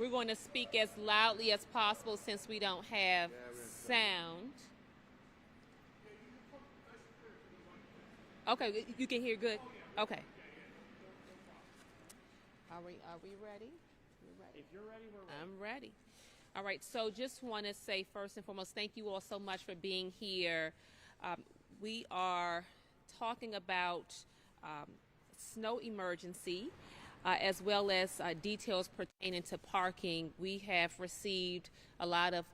We're going to speak as loudly as possible since we don't have sound. Okay, you can hear good? Okay. Are we ready? If you're ready, we're ready. I'm ready. All right, so just want to say first and foremost, thank you all so much for being here. We are talking about snow emergency as well as details pertaining to parking. We have received a lot of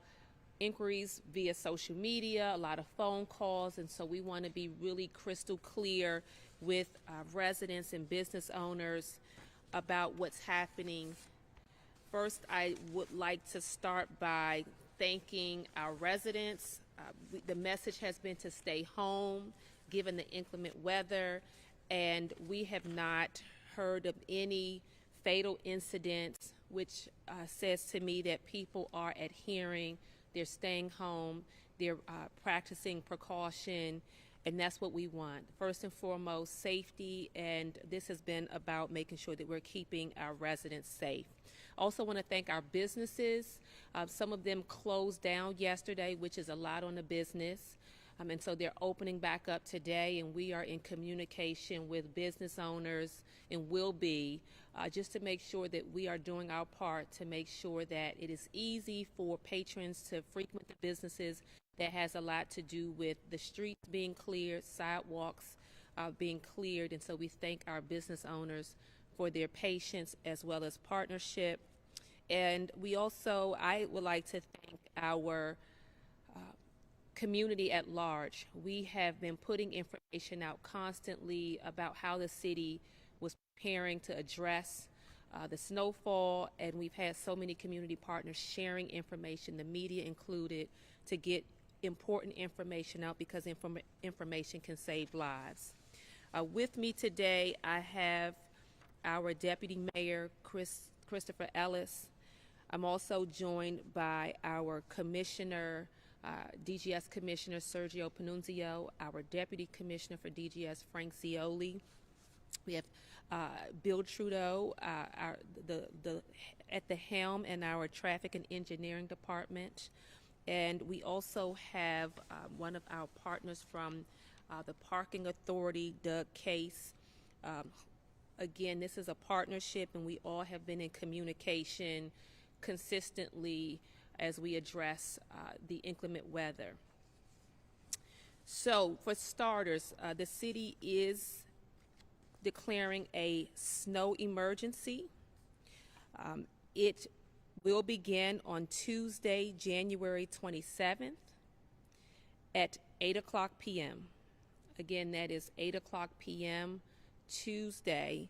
inquiries via social media, a lot of phone calls, and so we want to be really crystal clear with residents and business owners about what's happening. First, I would like to start by thanking our residents. The message has been to stay home given the inclement weather, and we have not heard of any fatal incidents, which says to me that people are adhering, they're staying home, they're practicing precaution, and that's what we want. First and foremost, safety, and this has been about making sure that we're keeping our residents safe. Also want to thank our businesses. Some of them closed down yesterday, which is a lot on the business. And so they're opening back up today, and we are in communication with business owners and will be just to make sure that we are doing our part to make sure that it is easy for patrons to frequent the businesses. That has a lot to do with the streets being cleared, sidewalks being cleared, and so we thank our business owners for their patience as well as partnership. And we also, I would like to thank our community at large. We have been putting information out constantly about how the city was preparing to address the snowfall, and we've had so many community partners sharing information, the media included, to get important information out because information can save lives. With me today, I have our Deputy Mayor, Christopher Ellis. I'm also joined by our Commissioner, DGS Commissioner Sergio Panunzio, our Deputy Commissioner for DGS, Frank Zioli. We have Bill Trudeau at the helm in our Traffic and Engineering Department. And we also have one of our partners from the Parking Authority, Doug Case. Again, this is a partnership, and we all have been in communication consistently as we address the inclement weather. So, for starters, the city is declaring a snow emergency. It will begin on Tuesday, January 27th at 8 o'clock p.m. Again, that is 8 o'clock p.m. Tuesday.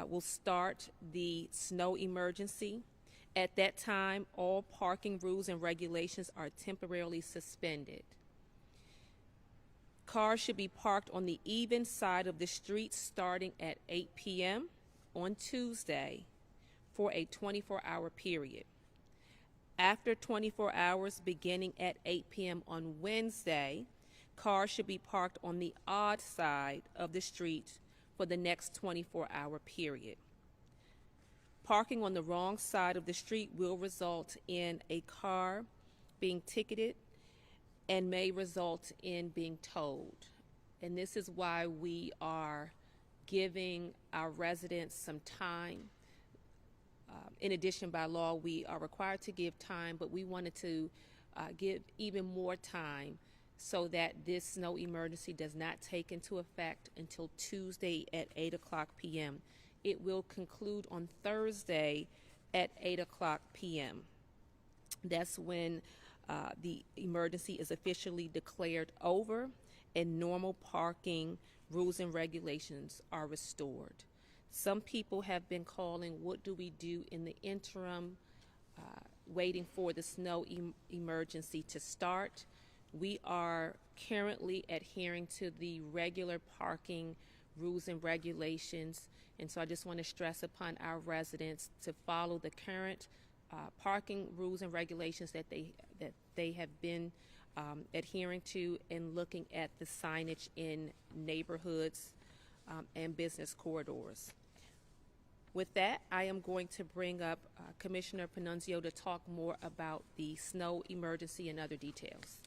Will start the snow emergency. At that time, all parking rules and regulations are temporarily suspended. Cars should be parked on the even side of the street starting at 8 p.m. on Tuesday for a 24-hour period. After 24 hours, beginning at 8 p.m. on Wednesday, cars should be parked on the odd side of the street for the next 24-hour period. Parking on the wrong side of the street will result in a car being ticketed and may result in being towed. And this is why we are giving our residents some time. In addition, by law, we are required to give time, but we wanted to give even more time so that this snow emergency does not take into effect until Tuesday at 8 o'clock p.m. It will conclude on Thursday at 8 o'clock p.m. That's when the emergency is officially declared over and normal parking rules and regulations are restored. Some people have been calling, what do we do in the interim, waiting for the snow emergency to start? We are currently adhering to the regular parking rules and regulations, and so I just want to stress upon our residents to follow the current parking rules and regulations that they have been adhering to, and looking at the signage in neighborhoods and business corridors. With that, I am going to bring up Commissioner Panunzio to talk more about the snow emergency and other details.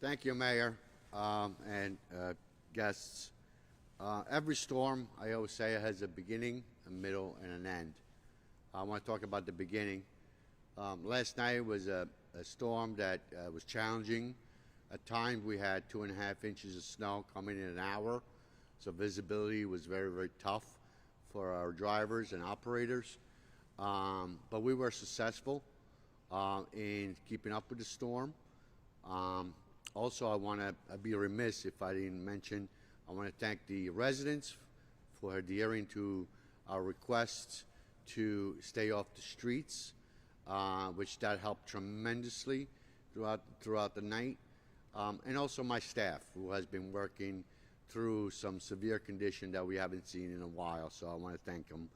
Thank you, Mayor, and guests. Every storm, I always say, has a beginning, a middle, and an end. I want to talk about the beginning. Last night was a storm that was challenging. At times, we had 2.5 inches of snow coming in an hour, so visibility was very, very tough for our drivers and operators. But we were successful in keeping up with the storm. Also, I want to be remiss if I didn't mention, I want to thank the residents for adhering to our requests to stay off the streets, which that helped tremendously throughout the night. And also my staff, who has been working through some severe condition that we haven't seen in a while, so I want to thank them.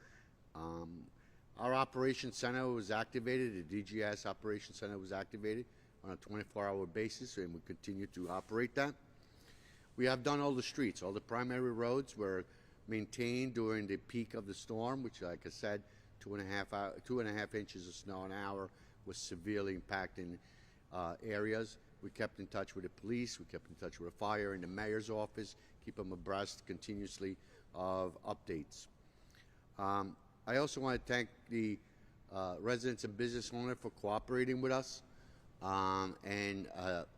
Our operations center was activated, the DGS operations center was activated on a 24-hour basis, and we continue to operate that. We have done all the streets. All the primary roads were maintained during the peak of the storm, which, like I said, 2.5 inches of snow an hour was severely impacting areas. We kept in touch with the police. We kept in touch with the fire and the mayor's office, keep them abreast continuously of updates. I also want to thank the residents and business owners for cooperating with us.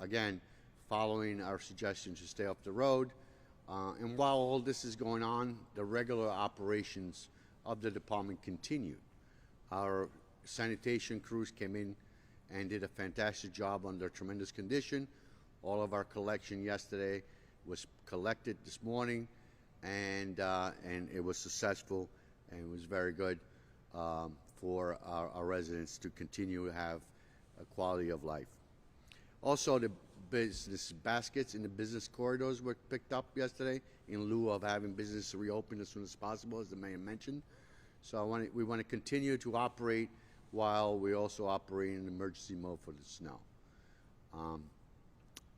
Again, following our suggestion to stay off the road. And while all this is going on, the regular operations of the department continue. Our sanitation crews came in and did a fantastic job under tremendous condition. All of our collection yesterday was collected this morning, and it was successful, and it was very good for our residents to continue to have a quality of life. Also, the business baskets in the business corridors were picked up yesterday in lieu of having business reopen as soon as possible, as the mayor mentioned. So we want to continue to operate while we also operate in emergency mode for the snow.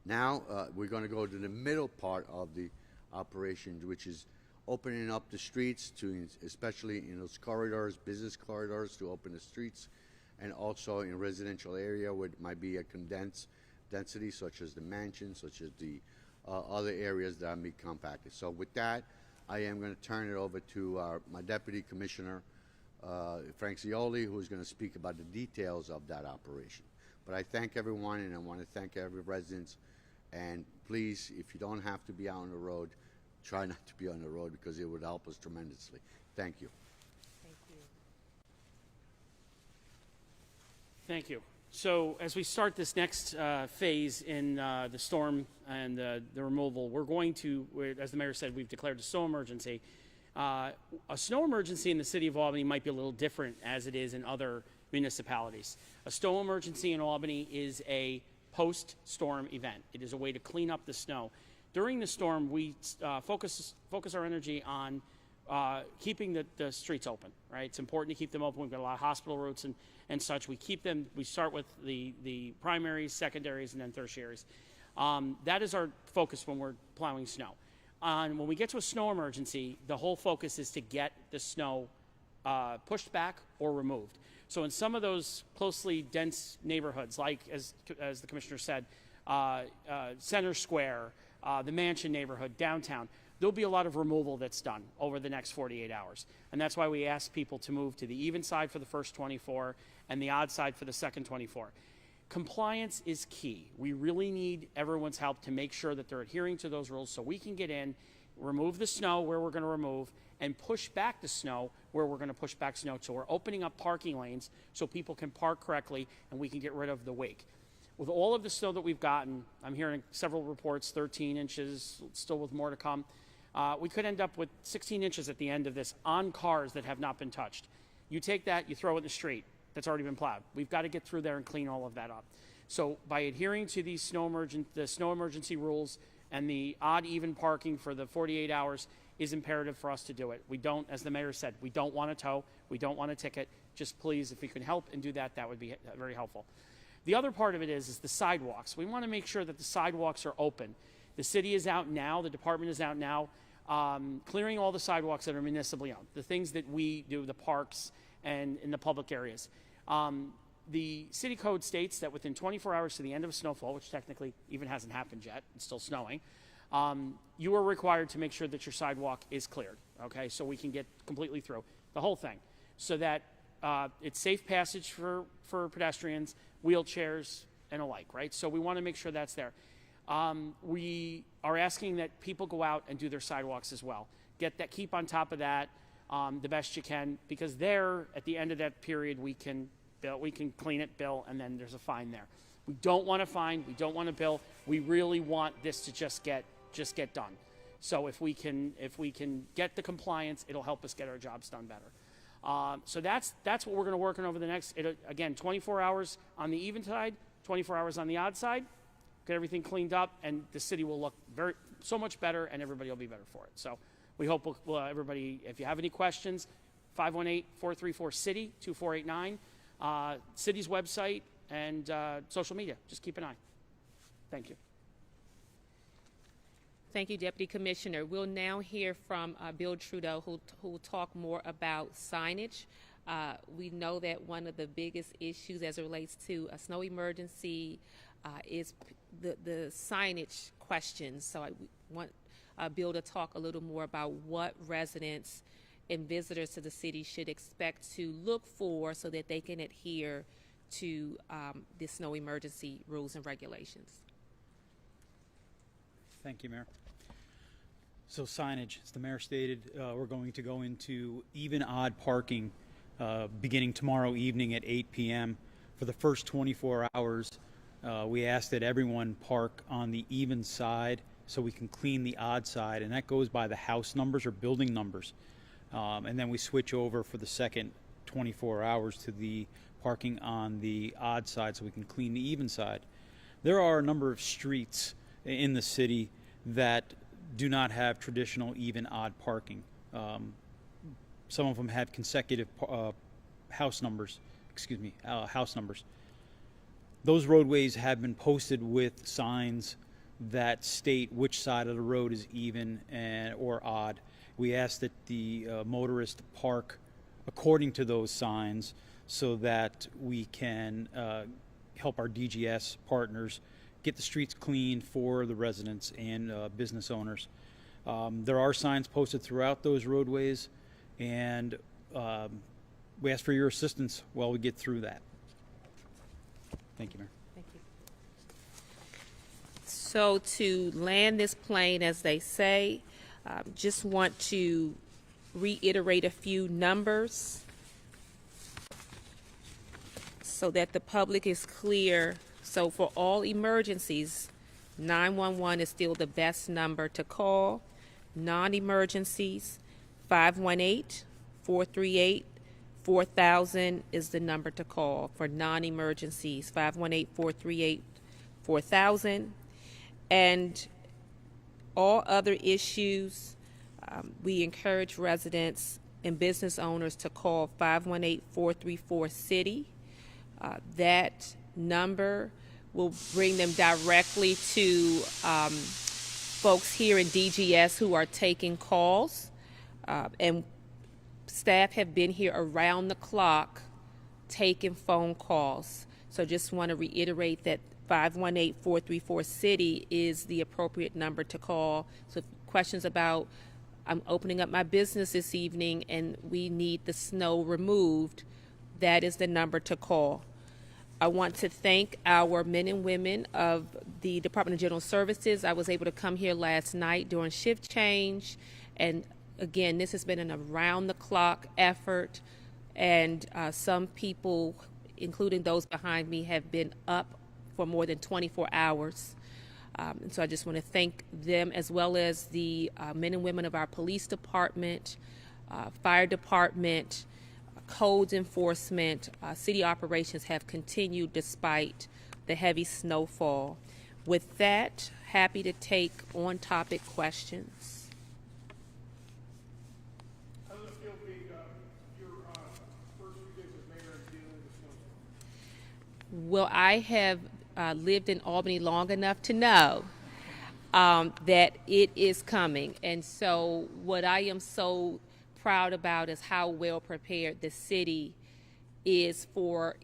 Now we're going to go to the middle part of the operation, which is opening up the streets to, especially in those corridors, business corridors, to open the streets, and also in residential area where it might be a condensed density, such as the mansions, such as the other areas that may be compacted. So with that, I am going to turn it over to my Deputy Commissioner, Frank Zioli, who is going to speak about the details of that operation. But I thank everyone, and I want to thank every resident. And please, if you don't have to be out on the road, try not to be on the road, because it would help us tremendously. Thank you. Thank you. Thank you. So as we start this next phase in the storm and the removal, we're going to, as the mayor said, we've declared a snow emergency. A snow emergency in the city of Albany might be a little different as it is in other municipalities. A snow emergency in Albany is a post-storm event. It is a way to clean up the snow. During the storm, we focus our energy on keeping the streets open, right? It's important to keep them open. We've got a lot of hospital routes and such. We keep them, we start with the primaries, secondaries, and then tertiaries. That is our focus when we're plowing snow. When we get to a snow emergency, the whole focus is to get the snow pushed back or removed. So in some of those closely dense neighborhoods, like as the commissioner said, Center Square, the Mansion neighborhood, downtown, there'll be a lot of removal that's done over the next 48 hours. And that's why we ask people to move to the even side for the first 24 and the odd side for the second 24. Compliance is key. We really need everyone's help to make sure that they're adhering to those rules so we can get in, remove the snow where we're going to remove, and push back the snow where we're going to push back snow. So we're opening up parking lanes so people can park correctly and we can get rid of the wake. With all of the snow that we've gotten, I'm hearing several reports, 13 inches, still with more to come. We could end up with 16 inches at the end of this on cars that have not been touched. You take that, you throw it in the street that's already been plowed. We've got to get through there and clean all of that up. So by adhering to these snow emergency rules and the odd even parking for the 48 hours is imperative for us to do it. We don't, as the mayor said, we don't want to tow, we don't want a ticket. Just please, if we could help and do that, that would be very helpful. The other part of it is the sidewalks. We want to make sure that the sidewalks are open. The city is out now, the department is out now, clearing all the sidewalks that are municipally owned, the things that we do, the parks and in the public areas. The city code states that within 24 hours to the end of snowfall, which technically even hasn't happened yet, it's still snowing, you are required to make sure that your sidewalk is cleared, okay? So we can get completely through the whole thing, so that it's safe passage for pedestrians, wheelchairs, and alike, right? So we want to make sure that's there. We are asking that people go out and do their sidewalks as well. Keep on top of that the best you can, because there, at the end of that period, we can clean it, bill, and then there's a fine there. We don't want to fine, we don't want to bill. We really want this to just get done. So if we can get the compliance, it'll help us get our jobs done better. So that's what we're going to work on over the next, again, 24 hours on the even side, 24 hours on the odd side, get everything cleaned up, and the city will look so much better, and everybody will be better for it. So we hope everybody, if you have any questions, 518-434-CITY, 2489, city's website, and social media. Just keep an eye. Thank you. Thank you, Deputy Commissioner. We'll now hear from Bill Trudeau, who will talk more about signage. We know that one of the biggest issues as it relates to a snow emergency is the signage questions. So I want Bill to talk a little more about what residents and visitors to the city should expect to look for so that they can adhere to the snow emergency rules and regulations. Thank you, Mayor. So signage, as the mayor stated, we're going to go into even odd parking beginning tomorrow evening at 8 p.m. For the first 24 hours, we ask that everyone park on the even side so we can clean the odd side, and that goes by the house numbers or building numbers. And then we switch over for the second 24 hours to the parking on the odd side so we can clean the even side. There are a number of streets in the city that do not have traditional even odd parking. Some of them have consecutive house numbers. Those roadways have been posted with signs that state which side of the road is even or odd. We ask that the motorist park according to those signs so that we can help our DGS partners get the streets clean for the residents and business owners. There are signs posted throughout those roadways, and we ask for your assistance while we get through that. Thank you, Mayor. Thank you. So to land this plane, as they say, just want to reiterate a few numbers so that the public is clear. So for all emergencies, 911 is still the best number to call. Non-emergencies, 518-438-4000 is the number to call for non-emergencies, 518-438-4000. And all other issues, we encourage residents and business owners to call 518-434-CITY. That number will bring them directly to folks here in DGS who are taking calls. And staff have been here around the clock taking phone calls. So just want to reiterate that 518-434-CITY is the appropriate number to call. So questions about, I'm opening up my business this evening and we need the snow removed, that is the number to call. I want to thank our men and women of the Department of General Services. I was able to come here last night during shift change, and again, this has been an around-the-clock effort, and some people, including those behind me, have been up for more than 24 hours. And so I just want to thank them, as well as the men and women of our police department, fire department, codes enforcement. City operations have continued despite the heavy snowfall. With that, happy to take on-topic questions. How does it feel being your first few days as mayor and dealing with snowstorm? Well, I have lived in Albany long enough to know that it is coming. And so what I am so proud about is how well prepared the city is for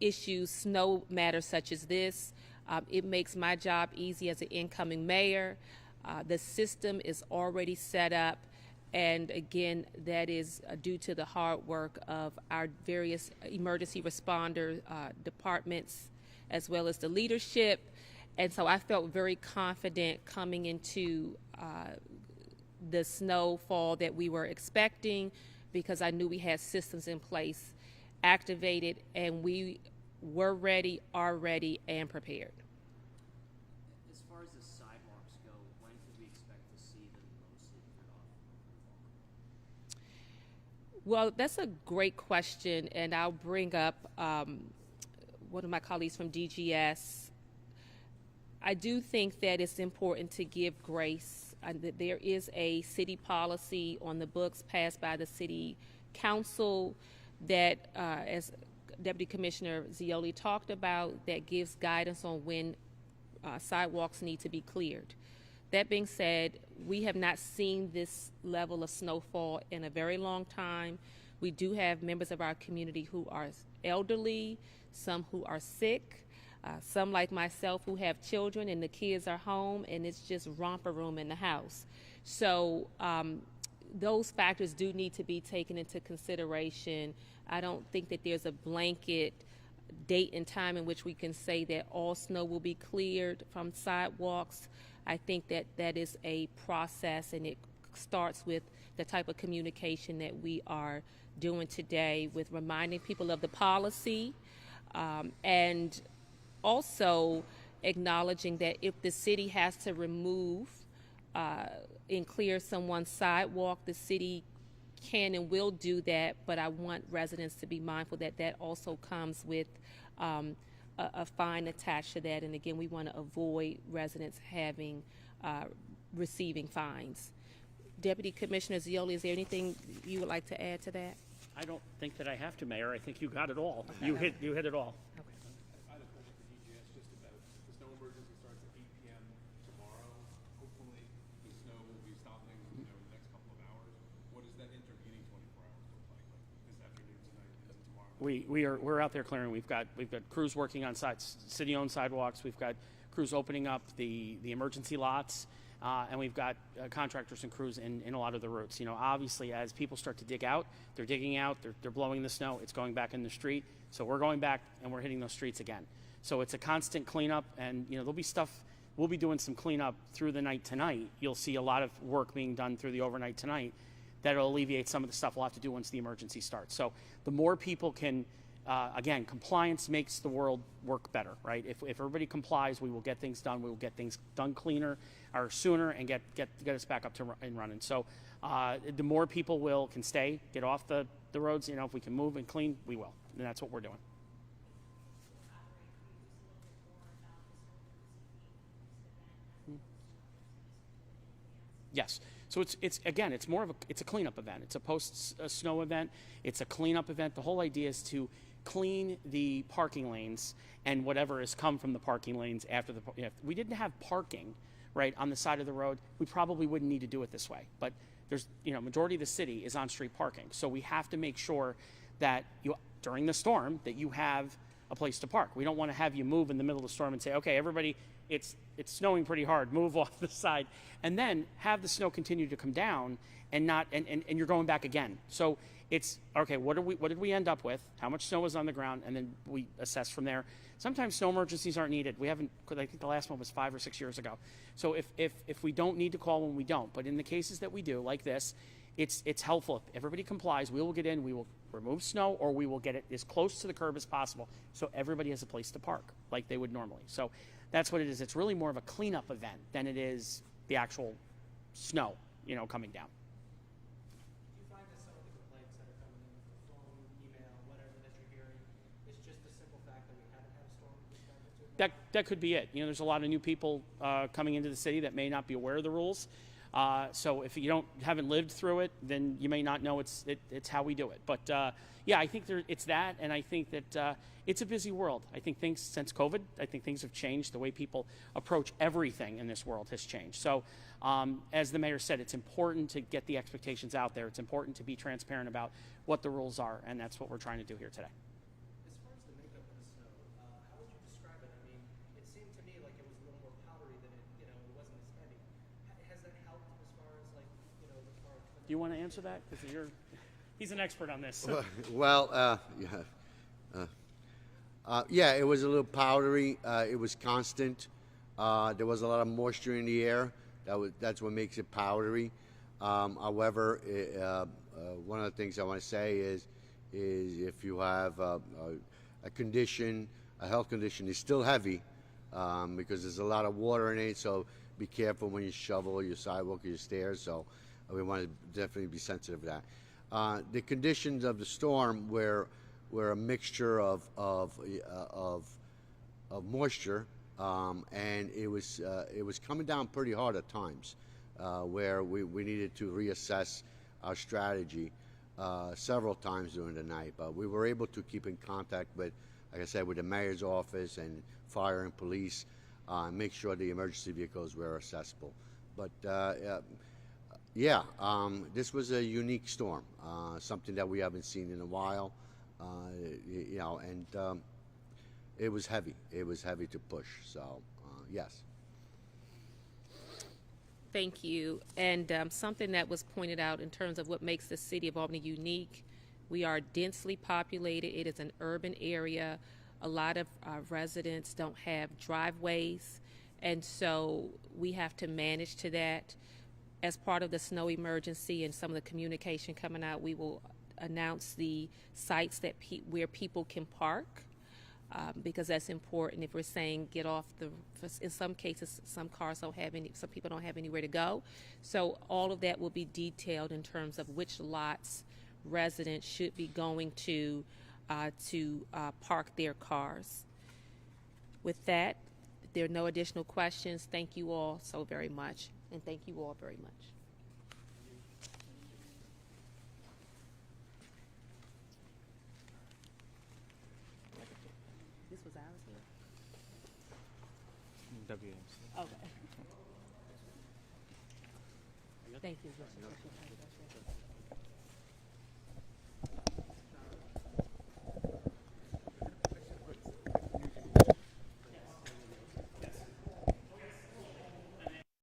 issues, snow matters such as this. It makes my job easy as an incoming mayor. The system is already set up. And again, that is due to the hard work of our various emergency responder departments, as well as the leadership. And so I felt very confident coming into the snowfall that we were expecting, because I knew we had systems in place, activated, and we were ready, are ready, and prepared. As far as the sidewalks go, when could we expect to see them mostly cleared off? Well, that's a great question, and I'll bring up one of my colleagues from DGS. I do think that it's important to give grace. There is a city policy on the books passed by the city council that, as Deputy Commissioner Zioli talked about, that gives guidance on when sidewalks need to be cleared. That being said, we have not seen this level of snowfall in a very long time. We do have members of our community who are elderly, some who are sick, some like myself who have children and the kids are home and it's just romper room in the house. So those factors do need to be taken into consideration. I don't think that there's a blanket date and time in which we can say that all snow will be cleared from sidewalks. I think that that is a process, and it starts with the type of communication that we are doing today, with reminding people of the policy, and also acknowledging that if the city has to remove and clear someone's sidewalk, the city can and will do that, but I want residents to be mindful that that also comes with a fine attached to that. And again, we want to avoid residents having receiving fines. Deputy Commissioner Zioli, is there anything you would like to add to that? I don't think that I have to, Mayor. I think you got it all. You hit it all. I had a question for DGS just about the snow emergency starts at 8 p.m. tomorrow. Hopefully, the snow will be stopping, in the next couple of hours. What does that intervening 24 hours look like this afternoon, tonight, and tomorrow? We're out there clearing. We've got crews working on city-owned sidewalks. We've got crews opening up the emergency lots. And we've got contractors and crews in a lot of the routes. Obviously, as people start to dig out, they're digging out, they're blowing the snow, it's going back in the street. So we're going back and we're hitting those streets again. So it's a constant cleanup, and there'll be stuff, we'll be doing some cleanup through the night tonight. You'll see a lot of work being done through the overnight tonight that'll alleviate some of the stuff we'll have to do once the emergency starts. So the more people can, again, compliance makes the world work better, right? If everybody complies, we will get things done. We will get things done cleaner or sooner and get us back up to and running. So the more people can stay, get off the roads, if we can move and clean, we will. And that's what we're doing. Yes. So it's more of a cleanup event. It's a post-snow event. It's a cleanup event. The whole idea is to clean the parking lanes and whatever has come from the parking lanes after if we didn't have parking right on the side of the road, we probably wouldn't need to do it this way. But there's majority of the city is on street parking, so we have to make sure that during the storm that you have a place to park. We don't want to have you move in the middle of the storm and say, okay, everybody, it's snowing pretty hard, move off the side, and then have the snow continue to come down and you're going back again. So it's okay, what did we end up with? How much snow was on the ground? And then we assess from there. Sometimes snow emergencies aren't needed. I think the last one was 5 or 6 years ago. So if we don't need to call one, we don't. But in the cases that we do, like this, it's helpful. If everybody complies, we will get in, we will remove snow, or we will get it as close to the curb as possible so everybody has a place to park like they would normally. So that's what it is. It's really more of a cleanup event than it is the actual snow, coming down. Do you find that some of the complaints that are coming in with the phone, email, whatever that you're hearing, is just the simple fact that we haven't had a storm this magnitude? That could be it. There's a lot of new people coming into the city that may not be aware of the rules. So if you haven't lived through it, then you may not know it's how we do it. But yeah, I think it's that, and I think that it's a busy world. I think since COVID, I think things have changed. The way people approach everything in this world has changed. So as the mayor said, it's important to get the expectations out there. It's important to be transparent about what the rules are, and that's what we're trying to do here today. As far as the makeup of the snow, how would you describe it? I mean, it seemed to me like it was a little more powdery than it wasn't as heavy. Has that helped as far as like, the car? Do you want to answer that? Because he's an expert on this. Well, yeah, it was a little powdery. It was constant. There was a lot of moisture in the air. That's what makes it powdery. However, one of the things I want to say is if you have a condition, a health condition, it's still heavy because there's a lot of water in it. So be careful when you shovel your sidewalk or your stairs. So we want to definitely be sensitive to that. The conditions of the storm were a mixture of moisture, and it was coming down pretty hard at times, where we needed to reassess our strategy several times during the night. But we were able to keep in contact with, like I said, with the mayor's office and fire and police, make sure the emergency vehicles were accessible. But yeah, this was a unique storm, something that we haven't seen in a while, and it was heavy. It was heavy to push. So yes. Thank you. And something that was pointed out in terms of what makes the city of Albany unique, we are densely populated. It is an urban area. A lot of residents don't have driveways, and so we have to manage to that. As part of the snow emergency and some of the communication coming out, we will announce the sites that where people can park. Because that's important. If we're saying get off in some cases, some people don't have anywhere to go. So all of that will be detailed in terms of which lots residents should be going to park their cars. With that, if there are no additional questions, thank you all so very much, and thank you all very much. This was ours here? WMC. Okay. Thank you.